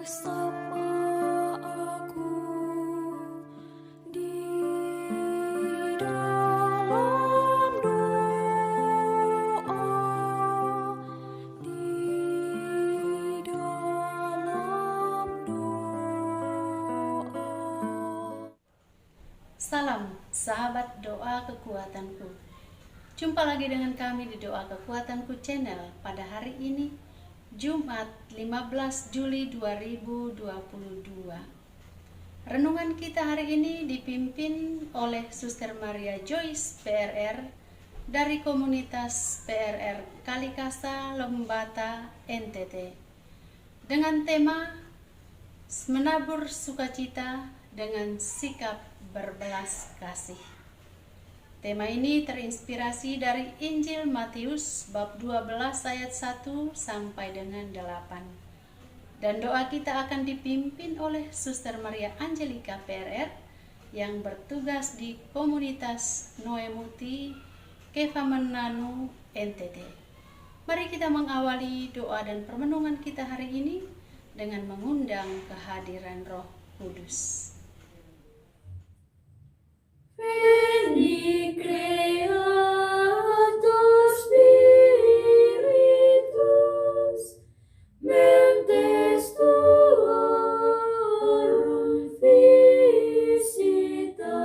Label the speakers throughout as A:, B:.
A: Sapa aku di dalam doa, di dalam doa.
B: Salam sahabat doa kekuatanku. Jumpa lagi dengan kami di Doa Kekuatanku channel pada hari ini, Jumat 15 Juli 2022. Renungan kita hari ini dipimpin oleh Suster Maria Joyce PRR dari komunitas PRR Kalikasa Lembata NTT dengan tema menabur sukacita dengan sikap berbelas kasih. Tema ini terinspirasi dari Injil Matius bab 12 ayat 1 sampai dengan 8. Dan doa kita akan dipimpin oleh Suster Maria Angelika PRR yang bertugas di komunitas Noemuti Kevamenanu NTT. Mari kita mengawali doa dan permenungan kita hari ini dengan mengundang kehadiran Roh Kudus.
A: Veni Creator Spiritus, mentes tuorum visita,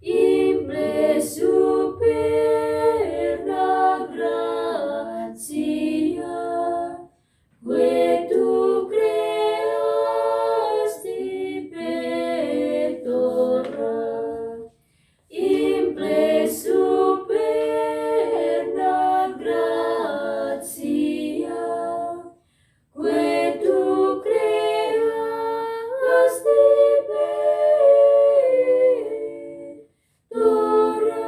A: imple superna gratia, que tu creasti pectora. Imple superna gratia, que tu creasti pectora.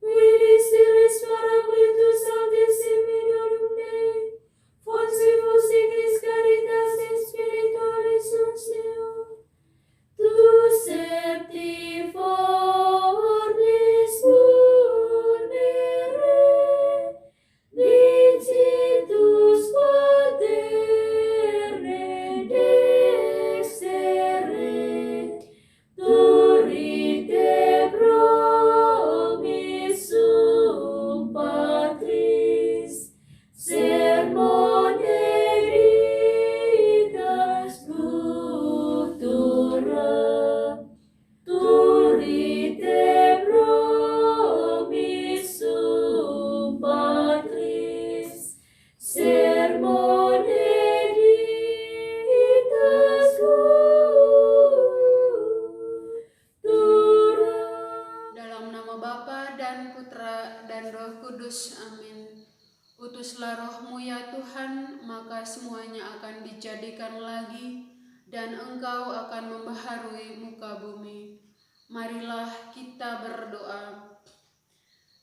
A: Vidi siris paraclitus sanctis in miniorum Dei, fonsibus signis caritas et spiritualis unctio. Tu septi forbis munere, dicitus paterne dextere, turite promissum Patris, sermone ditas scriptura. Turite promissum Patris, sermone ditas scriptura.
B: Dalam nama Bapa dan Putra dan Roh Kudus, amin. Utuslah Roh-Mu ya Tuhan, maka semuanya akan dijadikan lagi, dan Engkau akan membaharui muka bumi. Marilah kita berdoa.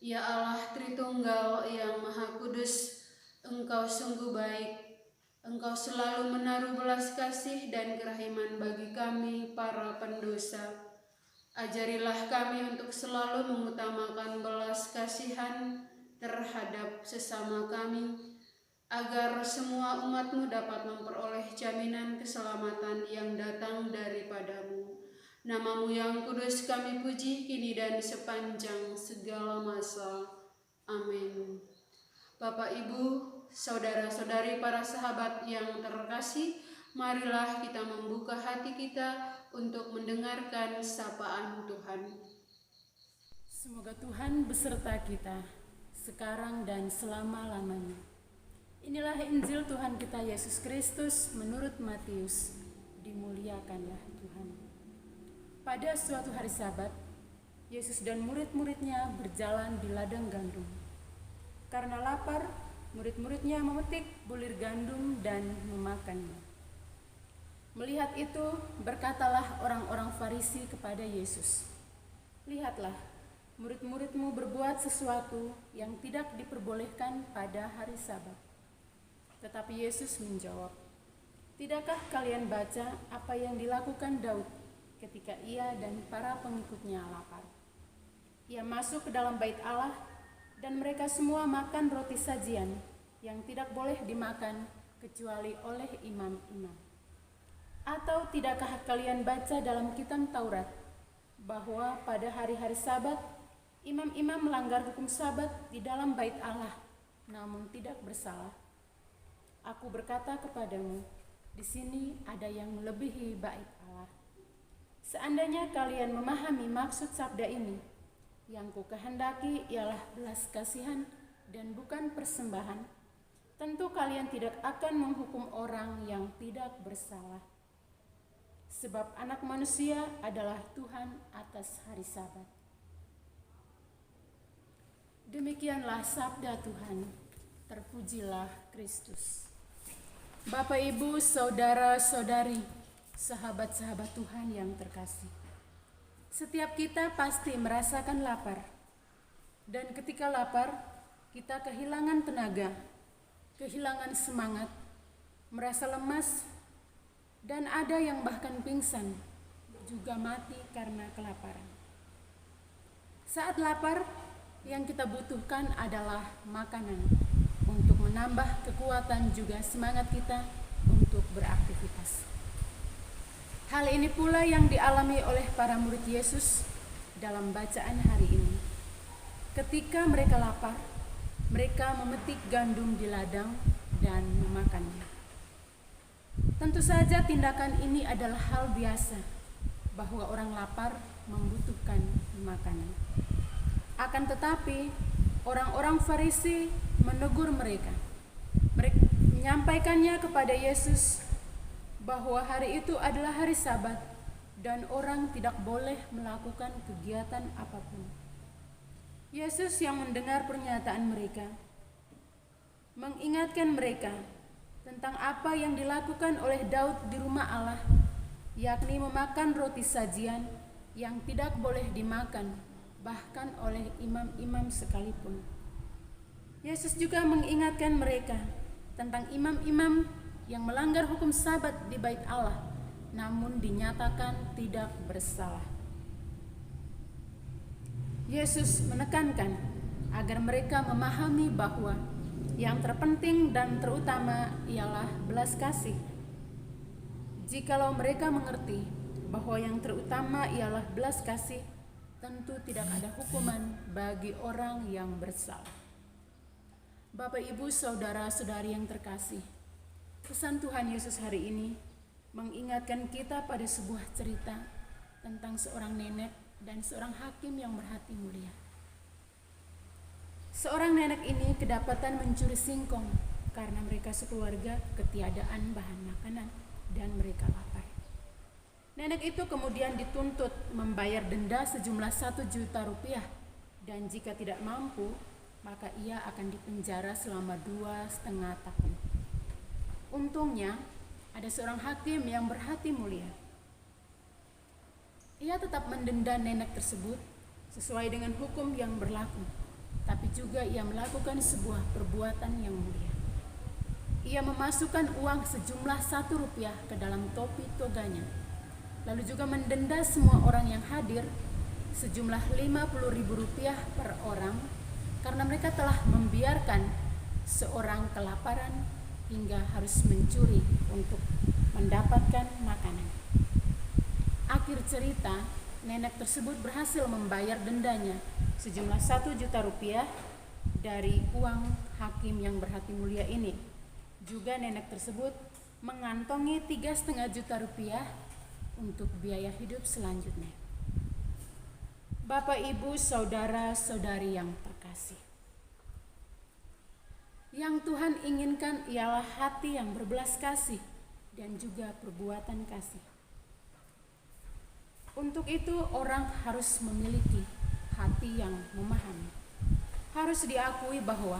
B: Ya Allah Tritunggal yang Maha Kudus, Engkau sungguh baik. Engkau selalu menaruh belas kasih dan kerahiman bagi kami para pendosa. Ajarilah kami untuk selalu mengutamakan belas kasihan terhadap sesama kami, agar semua umat-Mu dapat memperoleh jaminan keselamatan yang datang daripadamu. Nama-Mu yang kudus kami puji kini dan sepanjang segala masa. Amin. Bapak, Ibu, saudara-saudari, para sahabat yang terkasih, marilah kita membuka hati kita untuk mendengarkan sapaan Tuhan.
C: Semoga Tuhan beserta kita, sekarang dan selama-lamanya. Inilah Injil Tuhan kita Yesus Kristus menurut Matius. Dimuliakanlah Tuhan. Pada suatu hari Sabat, Yesus dan murid-muridnya berjalan di ladang gandum. Karena lapar, murid-muridnya memetik bulir gandum dan memakannya. Melihat itu, berkatalah orang-orang Farisi kepada Yesus, "Lihatlah, murid-murid-Mu berbuat sesuatu yang tidak diperbolehkan pada hari Sabat." Tetapi Yesus menjawab, "Tidakkah kalian baca apa yang dilakukan Daud ketika ia dan para pengikutnya lapar? Ia masuk ke dalam bait Allah dan mereka semua makan roti sajian yang tidak boleh dimakan kecuali oleh imam-imam. Atau tidakkah kalian baca dalam kitab Taurat bahwa pada hari-hari Sabat imam-imam melanggar hukum Sabat di dalam bait Allah, namun tidak bersalah? Aku berkata kepadamu, di sini ada yang melebihi bait Allah. Seandainya kalian memahami maksud sabda ini, yang kukehendaki ialah belas kasihan dan bukan persembahan, tentu kalian tidak akan menghukum orang yang tidak bersalah. Sebab Anak Manusia adalah Tuhan atas hari Sabat. Demikianlah sabda Tuhan. Terpujilah Kristus. Bapak, Ibu, saudara-saudari, sahabat-sahabat Tuhan yang terkasih. Setiap kita pasti merasakan lapar. Dan ketika lapar, kita kehilangan tenaga, kehilangan semangat, merasa lemas, dan ada yang bahkan pingsan, juga mati karena kelaparan. Saat lapar, yang kita butuhkan adalah makanan untuk menambah kekuatan juga semangat kita untuk beraktivitas. Hal ini pula yang dialami oleh para murid Yesus dalam bacaan hari ini. Ketika mereka lapar, mereka memetik gandum di ladang dan memakannya. Tentu saja tindakan ini adalah hal biasa, bahwa orang lapar membutuhkan makanan. Akan tetapi, orang-orang Farisi menegur mereka. Mereka menyampaikannya kepada Yesus bahwa hari itu adalah hari Sabat dan orang tidak boleh melakukan kegiatan apapun. Yesus yang mendengar pernyataan mereka mengingatkan mereka tentang apa yang dilakukan oleh Daud di rumah Allah, yakni memakan roti sajian yang tidak boleh dimakan bahkan oleh imam-imam sekalipun. Yesus juga mengingatkan mereka tentang imam-imam yang melanggar hukum Sabat di bait Allah, namun dinyatakan tidak bersalah. Yesus menekankan agar mereka memahami bahwa yang terpenting dan terutama ialah belas kasih. Jikalau mereka mengerti bahwa yang terutama ialah belas kasih, tentu tidak ada hukuman bagi orang yang bersalah. Bapak, Ibu, saudara-saudari yang terkasih, pesan Tuhan Yesus hari ini mengingatkan kita pada sebuah cerita tentang seorang nenek dan seorang hakim yang berhati mulia. Seorang nenek ini kedapatan mencuri singkong karena mereka sekeluarga ketiadaan bahan makanan dan mereka lapar. Nenek itu kemudian dituntut membayar denda sejumlah 1 juta rupiah, dan jika tidak mampu, maka ia akan dipenjara selama 2,5 tahun. Untungnya, ada seorang hakim yang berhati mulia. Ia tetap mendenda nenek tersebut sesuai dengan hukum yang berlaku, tapi juga ia melakukan sebuah perbuatan yang mulia. Ia memasukkan uang sejumlah 1 rupiah ke dalam topi toganya, lalu juga mendenda semua orang yang hadir sejumlah 50.000 rupiah per orang karena mereka telah membiarkan seorang kelaparan hingga harus mencuri untuk mendapatkan makanan. Akhir cerita, nenek tersebut berhasil membayar dendanya sejumlah 1 juta rupiah dari uang hakim yang berhati mulia ini. Juga nenek tersebut mengantongi 3,5 juta rupiah untuk biaya hidup selanjutnya. Bapak, Ibu, saudara-saudari yang terkasih, yang Tuhan inginkan ialah hati yang berbelas kasih dan juga perbuatan kasih. Untuk itu orang harus memiliki hati yang memahami. Harus diakui bahwa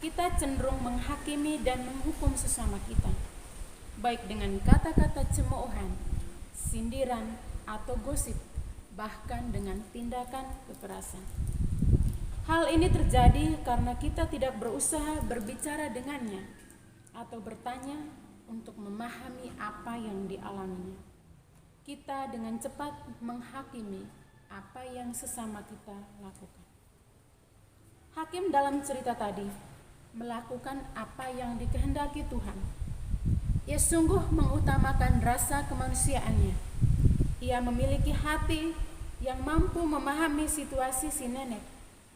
C: kita cenderung menghakimi dan menghukum sesama kita, baik dengan kata-kata cemoohan, sindiran, atau gosip, bahkan dengan tindakan kekerasan. Hal ini terjadi karena kita tidak berusaha berbicara dengannya atau bertanya untuk memahami apa yang dialaminya. Kita dengan cepat menghakimi apa yang sesama kita lakukan. Hakim dalam cerita tadi melakukan apa yang dikehendaki Tuhan, Ia sungguh mengutamakan rasa kemanusiaannya. Ia memiliki hati yang mampu memahami situasi si nenek,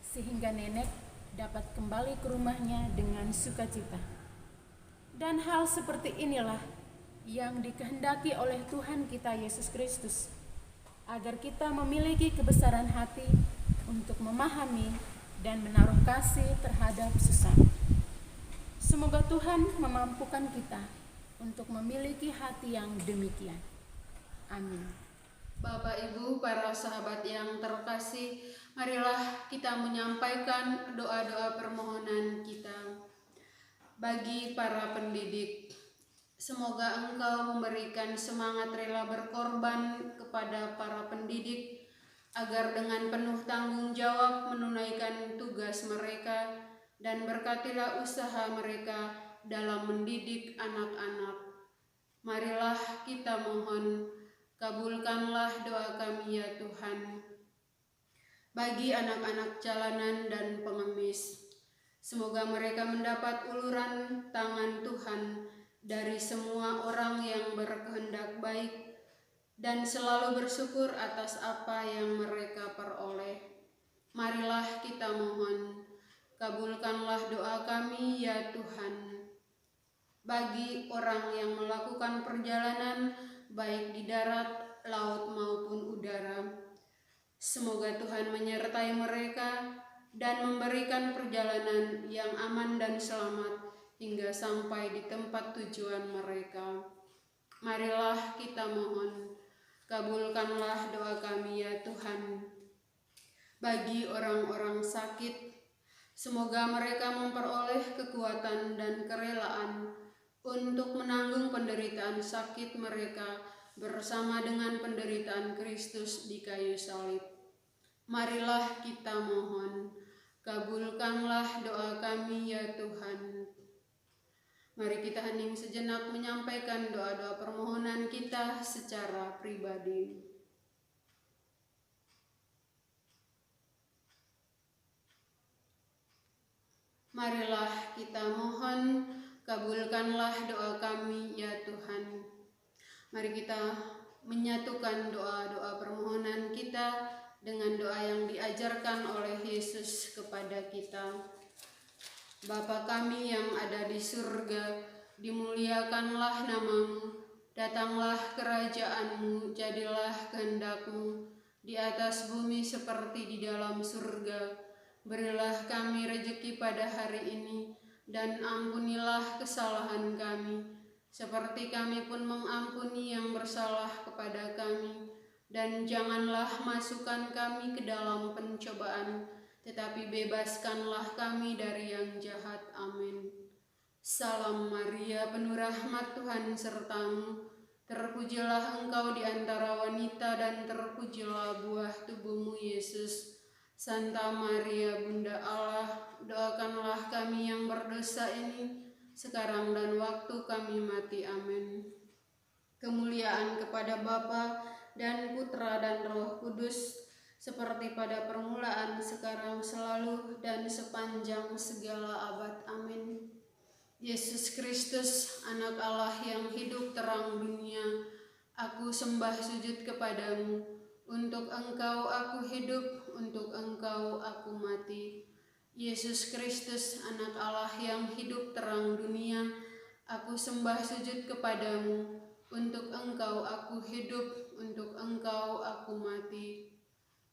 C: sehingga nenek dapat kembali ke rumahnya dengan sukacita. Dan hal seperti inilah yang dikehendaki oleh Tuhan kita Yesus Kristus, agar kita memiliki kebesaran hati untuk memahami dan menaruh kasih terhadap sesama. Semoga Tuhan memampukan kita untuk memiliki hati yang demikian. Amin.
B: Bapak Ibu, para sahabat yang terkasih, marilah kita menyampaikan doa-doa permohonan kita. Bagi para pendidik, semoga Engkau memberikan semangat rela berkorban kepada para pendidik, agar dengan penuh tanggung jawab menunaikan tugas mereka, dan berkatilah usaha mereka dalam mendidik anak-anak. Marilah kita mohon, kabulkanlah doa kami ya Tuhan. Bagi anak-anak jalanan dan pengemis, semoga mereka mendapat uluran tangan Tuhan dari semua orang yang berkehendak baik dan selalu bersyukur atas apa yang mereka peroleh. Marilah kita mohon, kabulkanlah doa kami ya Tuhan. Bagi orang yang melakukan perjalanan baik di darat, laut maupun udara, semoga Tuhan menyertai mereka dan memberikan perjalanan yang aman dan selamat hingga sampai di tempat tujuan mereka. Marilah kita mohon, kabulkanlah doa kami ya Tuhan. Bagi orang-orang sakit, semoga mereka memperoleh kekuatan dan kerelaan untuk menanggung penderitaan sakit mereka bersama dengan penderitaan Kristus di kayu salib. Marilah kita mohon, kabulkanlah doa kami ya Tuhan. Mari kita hening sejenak menyampaikan doa-doa permohonan kita secara pribadi. Marilah kita mohon, kabulkanlah doa kami ya Tuhan. Mari kita menyatukan doa-doa permohonan kita dengan doa yang diajarkan oleh Yesus kepada kita. Bapa kami yang ada di surga, dimuliakanlah namamu, datanglah kerajaan-Mu, jadilah kehendak-Mu di atas bumi seperti di dalam surga. Berilah kami rejeki pada hari ini, dan ampunilah kesalahan kami, seperti kami pun mengampuni yang bersalah kepada kami. Dan janganlah masukkan kami ke dalam pencobaan, tetapi bebaskanlah kami dari yang jahat. Amin. Salam Maria, penuh rahmat Tuhan sertamu. Terpujilah engkau di antara wanita, dan terpujilah buah tubuhmu Yesus. Santa Maria, Bunda Allah, doakanlah kami yang berdosa ini, sekarang dan waktu kami mati. Amin. Kemuliaan kepada Bapa dan Putra dan Roh Kudus, seperti pada permulaan, sekarang, selalu, dan sepanjang segala abad. Amin. Yesus Kristus, Anak Allah yang hidup terang dunia, aku sembah sujud kepadamu. Untuk Engkau aku hidup, untuk Engkau aku mati. Yesus Kristus, Anak Allah yang hidup terang dunia, aku sembah sujud kepadamu. Untuk Engkau aku hidup, untuk Engkau aku mati.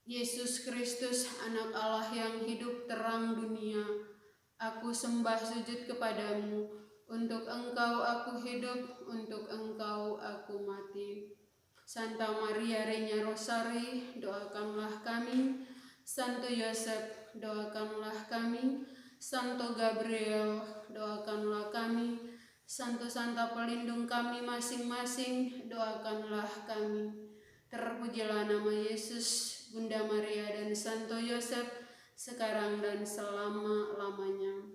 B: Yesus Kristus, Anak Allah yang hidup terang dunia, aku sembah sujud kepadamu. Untuk Engkau aku hidup, untuk Engkau aku mati. Santa Maria Regna Rosari, doakanlah kami. Santo Yosef, doakanlah kami. Santo Gabriel, doakanlah kami. Santo-santa pelindung kami masing-masing, doakanlah kami. Terpujilah nama Yesus, Bunda Maria, dan Santo Yosef, sekarang dan selama-lamanya.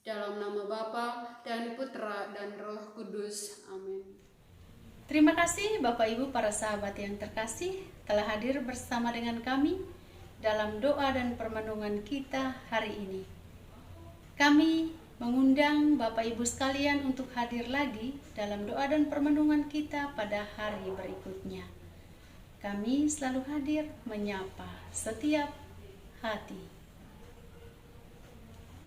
B: Dalam nama Bapa dan Putra dan Roh Kudus. Amin.
D: Terima kasih Bapak Ibu para sahabat yang terkasih telah hadir bersama dengan kami dalam doa dan permenungan kita hari ini. Kami mengundang Bapak Ibu sekalian untuk hadir lagi dalam doa dan permenungan kita pada hari berikutnya. Kami selalu hadir menyapa setiap hati.